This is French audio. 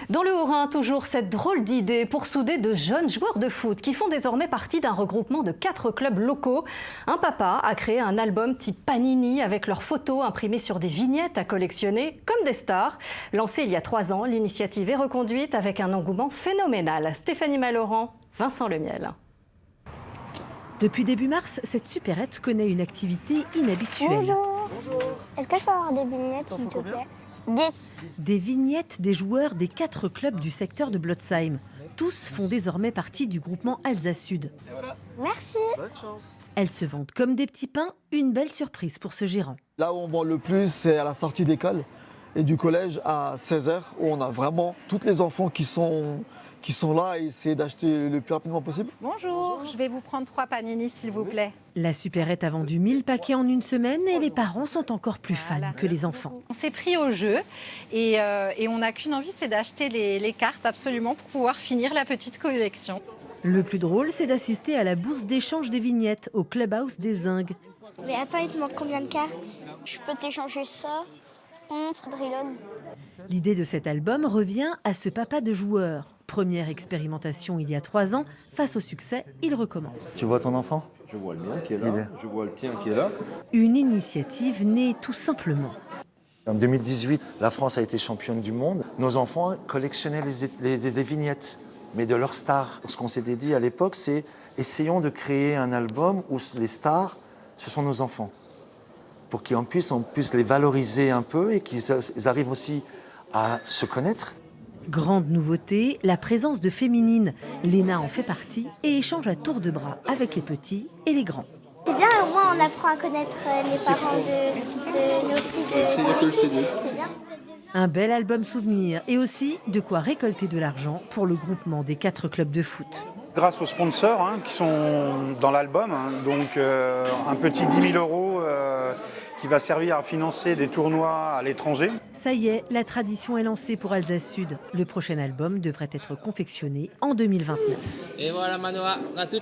Dans le Haut-Rhin, toujours cette drôle d'idée pour souder de jeunes joueurs de foot qui font désormais partie d'un regroupement de 4 clubs locaux. Un papa a créé un album type Panini avec leurs photos imprimées sur des vignettes à collectionner comme des stars. Lancée il y a 3 ans, l'initiative est reconduite avec un engouement phénoménal. Stéphanie Malorand, Vincent Lemiel. Depuis début mars, cette supérette connaît une activité inhabituelle. Bonjour. Est-ce que je peux avoir des vignettes, s'il te plaît? 10. Des vignettes des joueurs des 4 clubs du secteur de Blotzheim. Tous font désormais partie du groupement Alsace Sud. Merci. Bonne chance. Elles se vendent comme des petits pains, une belle surprise pour ce gérant. Là où on vend le plus, c'est à la sortie d'école et du collège à 16h, où on a vraiment tous les enfants qui sont là et essayer d'acheter le plus rapidement possible. Bonjour, je vais vous prendre 3 panini s'il vous plaît. La supérette a vendu 1000 paquets en une semaine et les parents sont encore plus fans que les enfants. On s'est pris au jeu et on n'a qu'une envie, c'est d'acheter les cartes absolument pour pouvoir finir la petite collection. Le plus drôle, c'est d'assister à la bourse d'échange des vignettes au Clubhouse des Zingues. Mais attends, il te manque combien de cartes? Je peux t'échanger ça contre Drillon. L'idée de cet album revient à ce papa de joueur. Première expérimentation il y a 3 ans, face au succès, il recommence. Tu vois ton enfant? Je vois le mien qui est là, je vois le tien qui est là. Une initiative née tout simplement. En 2018, la France a été championne du monde. Nos enfants collectionnaient les vignettes, mais de leurs stars. Ce qu'on s'était dit à l'époque, c'est essayons de créer un album où les stars, ce sont nos enfants. Pour qu'on puisse les valoriser un peu et qu'ils arrivent aussi à se connaître. Grande nouveauté, la présence de féminines. Léna en fait partie et échange à tour de bras avec les petits et les grands. C'est bien, au moins on apprend à connaître les parents de nos filles. C'est bien. Un bel album souvenir et aussi de quoi récolter de l'argent pour le groupement des 4 clubs de foot. Grâce aux sponsors qui sont dans l'album, donc un petit 10 000 € qui va servir à financer des tournois à l'étranger. Ça y est, la tradition est lancée pour Alsace Sud. Le prochain album devrait être confectionné en 2029. Et voilà Manoa, à tout